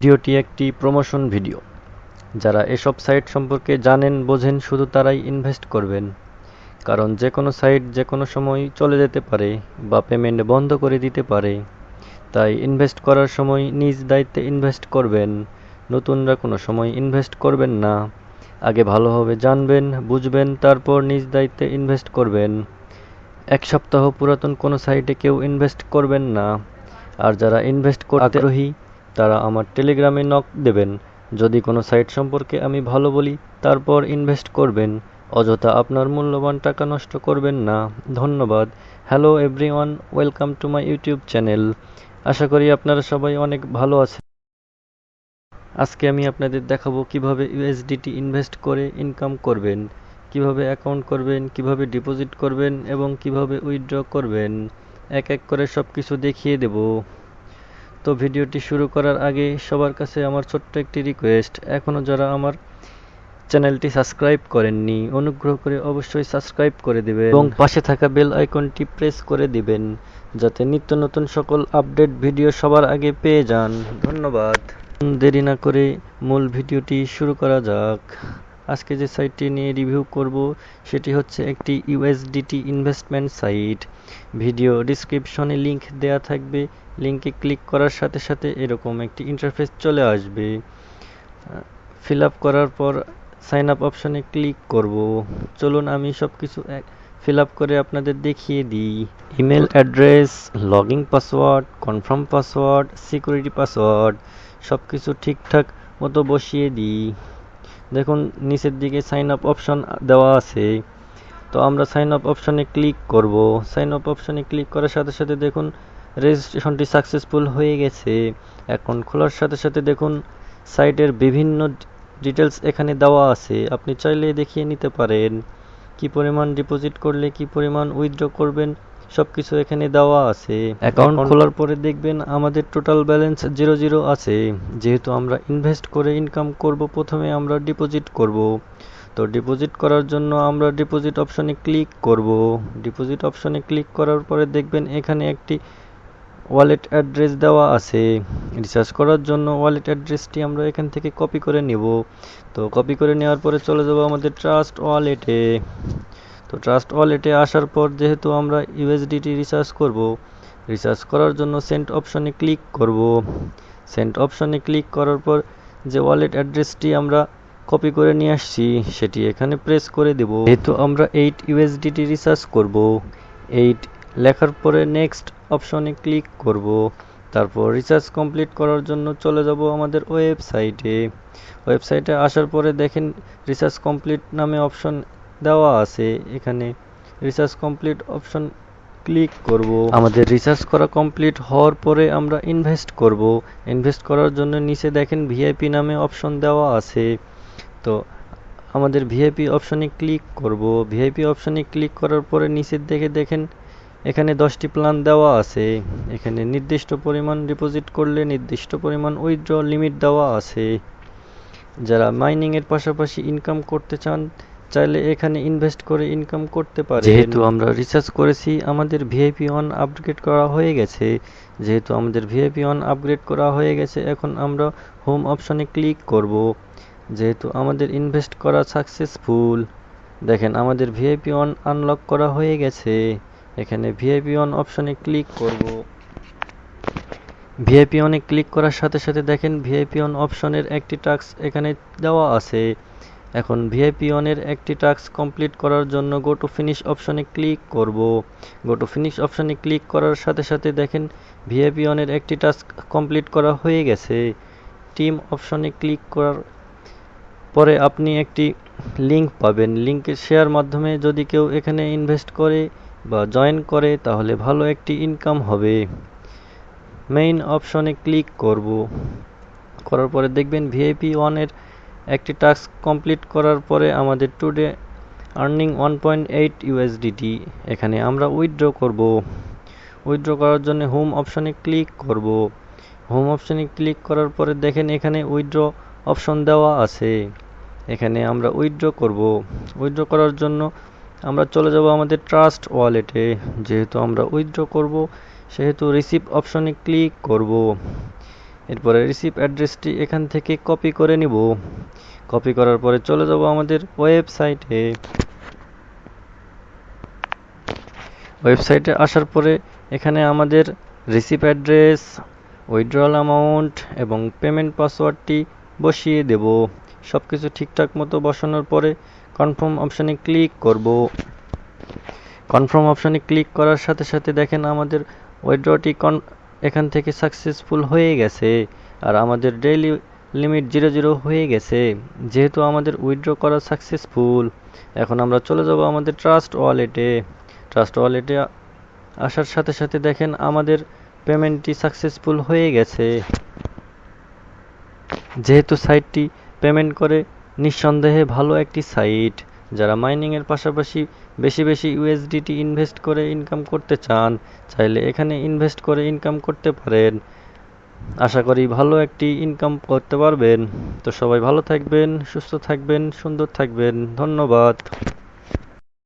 ভিডিওটি একটি promotion video. যারা এসব সাইট সম্পর্কে জানেন বোঝেন শুধু তারাই ইনভেস্ট করবেন, কারণ যে কোনো সাইট যে কোনো সময় চলে যেতে পারে বা পেমেন্ট বন্ধ করে দিতে পারে। তাই ইনভেস্ট করার সময় নিজ দায়িত্বে ইনভেস্ট করবেন। নতুনরা কোনো সময় ইনভেস্ট করবেন না। আগে ভালোভাবে জানবেন, বুঝবেন, তারপর নিজ দায়িত্বে ইনভেস্ট করবেন। 1 সপ্তাহ পুরাতন কোনো সাইটে কেউ ইনভেস্ট করবেন না। আর যারা ইনভেস্ট করতে আগ্রহী তারা আমার টেলিগ্রামে নক দেবেন। যদি কোনো সাইট সম্পর্কে আমি ভালো বলি তারপর ইনভেস্ট করবেন। অযথা আপনার মূল্যবান টাকা নষ্ট করবেন না। ধন্যবাদ। Hello everyone, welcome to my YouTube channel. আশা করি আপনারা সবাই অনেক ভালো আছেন। আজকে আমি আপনাদের দেখাবো কিভাবে ইউএসডিটি ইনভেস্ট করে ইনকাম করবেন, কিভাবে অ্যাকাউন্ট করবেন, কিভাবে ডিপোজিট করবেন এবং কিভাবে উইথড্র করবেন। এক এক করে সব কিছু দেখিয়ে দেব। তো ভিডিওটি শুরু করার আগে সবার কাছে আমার ছোট্ট একটি রিকোয়েস্ট, এখনও যারা আমার চ্যানেলটি সাবস্ক্রাইব করেননি অনুগ্রহ করে অবশ্যই সাবস্ক্রাইব করে দিবেন এবং পাশে থাকা বেল আইকনটি প্রেস করে দিবেন যাতে নিত্য নতুন সকল আপডেট ভিডিও সবার আগে পেয়ে যান। ধন্যবাদ। দেরি না করে মূল ভিডিওটি শুরু করা যাক। আজকে যে সাইটটি নিয়ে রিভিউ করব সেটি হচ্ছে একটি ইউএসডিটি ইনভেস্টমেন্ট সাইট। ভিডিও ডিসক্রিপশনে লিংক দেয়া থাকবে। লিংকে ক্লিক করার সাথে সাথে এরকম একটি ইন্টারফেস চলে আসবে। ফিল আপ করার পর সাইন আপ অপশনে ক্লিক করব। চলুন আমি সব কিছু ফিল আপ করে আপনাদের দেখিয়ে দিই। Email address, login password, confirm password, security password সব কিছু ঠিকঠাক মতো বসিয়ে দিই। দেখুন নিচের দিকে সাইন আপ অপশন দেওয়া আছে, তো আমরা সাইন আপ অপশনে ক্লিক করব। সাইন আপ অপশনে ক্লিক করার সাথে সাথে দেখুন রেজিস্ট্রেশনটি সাকসেসফুল হয়ে গেছে। অ্যাকাউন্ট খোলার সাথে সাথে দেখুন সাইটের বিভিন্ন ডিটেলস এখানে দেওয়া আছে, আপনি চাইলে দেখিয়ে নিতে পারেন। কি পরিমাণ ডিপোজিট করলে কি পরিমাণ উইথড্র করবেন সব কিছু এখানে দেওয়া আছে। অ্যাকাউন্ট খোলার পরে দেখবেন আমাদের টোটাল ব্যালেন্স 0 আছে। যেহেতু আমরা ইনভেস্ট করে ইনকাম করব, প্রথমে আমরা ডিপোজিট করব। তো ডিপোজিট করার জন্য আমরা ডিপোজিট অপশনে ক্লিক করব। ডিপোজিট অপশনে ক্লিক করার পরে দেখবেন এখানে একটি ওয়ালেট অ্যাড্রেস দেওয়া আছে। রিচার্জ করার জন্য ওয়ালেট অ্যাড্রেসটি আমরা এখান থেকে কপি করে নেব। তো কপি করে নেওয়ার পরে চলে যাব আমাদের ট্রাস্ট ওয়ালেটে। তো ট্রাস্ট ওয়ালেটে আসার পর যেহেতু আমরা ইউএসডিটি রিচার্জ করব, রিচার্জ করার জন্য সেন্ড অপশনে ক্লিক করব। সেন্ড অপশনে ক্লিক করার পর যে ওয়ালেট অ্যাড্রেসটি আমরা কপি করে নিয়ে আসছি সেটি এখানে প্রেস করে দেব। যেহেতু আমরা 8 ইউএসডিটি রিচার্জ করব, 8 লেখার পরে নেক্সট অপশনে ক্লিক করব। তারপর রিচার্জ কমপ্লিট করার জন্য চলে যাব আমাদের ওয়েবসাইটে। ওয়েবসাইটে আসার পরে দেখেন রিচার্জ কমপ্লিট নামে অপশন দেওয়া আছে, এখানে রিচার্জ কমপ্লিট অপশন ক্লিক করব। আমাদের রিচার্জ করা কমপ্লিট হওয়ার পরে আমরা ইনভেস্ট করব। ইনভেস্ট করার জন্য নিচে দেখেন ভিআইপি নামে অপশন দেওয়া আছে, তো আমাদের ভিআইপি অপশনে ক্লিক করব। ভিআইপি অপশনে ক্লিক করার পরে নিচের দিকে দেখেন এখানে 10টি প্ল্যান দেওয়া আছে। এখানে নির্দিষ্ট পরিমাণ ডিপোজিট করলে নির্দিষ্ট পরিমাণ উইথড্র লিমিট দেওয়া আছে। যারা মাইনিংয়ের পাশাপাশি ইনকাম করতে চান চাইলে এখানে ইনভেস্ট করে ইনকাম করতে পারেন। যেহেতু আমরা রিচার্জ করেছি আমাদের ভিআইপি অন আপগ্রেড করা হয়ে গেছে। যেহেতু আমাদের ভিআইপি অন আপগ্রেড করা হয়ে গেছে এখন আমরা হোম অপশনে ক্লিক করব। যেহেতু আমাদের ইনভেস্ট করা সাকসেসফুল, দেখেন আমাদের ভিআইপি অন আনলক করা হয়ে গেছে। এখানে ভিআইপি অন অপশনে ক্লিক করব। ভিআইপি অনে ক্লিক করার সাথে সাথে দেখেন ভিআইপি অন অপশনের একটি টাস্ক এখানে দেওয়া আছে। এখন ভিআইপি অনের একটি টাস্ক কমপ্লিট করার জন্য গো টু ফিনিশ অপশনে ক্লিক করব। গো টু ফিনিশ অপশনে ক্লিক করার সাথে সাথে দেখেন ভিআইপি অনের একটি টাস্ক কমপ্লিট করা হয়ে গেছে। টিম অপশনে ক্লিক করার পরে আপনি একটি লিংক পাবেন। লিংকে শেয়ার মাধ্যমে যদি কেউ এখানে ইনভেস্ট করে বা জয়েন করে তাহলে ভালো একটি ইনকাম হবে। মেইন অপশনে ক্লিক করব। করার পরে দেখবেন ভিআইপি ওয়ানের একটি টাস্ক কমপ্লিট করার পরে আমাদের টুডে আর্নিং 1.8 ইউএসডিটি এখানে আমরা উইথড্র করব। উইথড্র করার জন্য হোম অপশনে ক্লিক করব। হোম অপশনে ক্লিক করার পরে দেখেন এখানে উইথড্র অপশন দেওয়া আছে, এখানে আমরা উইথড্র করব। উইথড্র করার জন্য আমরা চলে যাব আমাদের ট্রাস্ট ওয়ালেটে। যেহেতু আমরা উইথড্র করব সেহেতু রিসিভ অপশনে ক্লিক করব। এরপরে রিসিভ অ্যাড্রেসটি এখান থেকে কপি করে নিব। কপি করার পরে চলে যাব আমাদের ওয়েবসাইটে। ওয়েবসাইটে আসার পরে এখানে আমাদের রিসিভ অ্যাড্রেস, উইথড্রল অ্যামাউন্ট এবং পেমেন্ট পাসওয়ার্ডটি বসিয়ে দেব। সব কিছু ঠিকঠাক মতো বসানোর পরে কনফার্ম অপশানে ক্লিক করব। কনফার্ম অপশানে ক্লিক করার সাথে সাথে দেখেন আমাদের উইথড্রটি এখান থেকে সাকসেসফুল হয়ে গেছে আর আমাদের ডেইলি লিমিট 00 হয়ে গেছে। যেহেতু আমাদের উইথড্র করা সাকসেসফুল, এখন আমরা চলে যাব আমাদের ট্রাস্ট ওয়ালেটে। ট্রাস্ট ওয়ালেটে আসার সাথে সাথে দেখেন আমাদের পেমেন্টটি সাকসেসফুল হয়ে গেছে। যেহেতু সাইটটি পেমেন্ট করে নিঃসন্দেহে ভালো একটি সাইট। যারা মাইনিংয়ের পাশাপাশি বেশি বেশি ইউএসডিটি ইনভেস্ট করে ইনকাম করতে চান, চাইলে এখানে ইনভেস্ট করে ইনকাম করতে পারেন। আশা করি ভালো একটি ইনকাম করতে পারবেন। তো সবাই ভালো থাকবেন, সুস্থ থাকবেন, সুন্দর থাকবেন। ধন্যবাদ।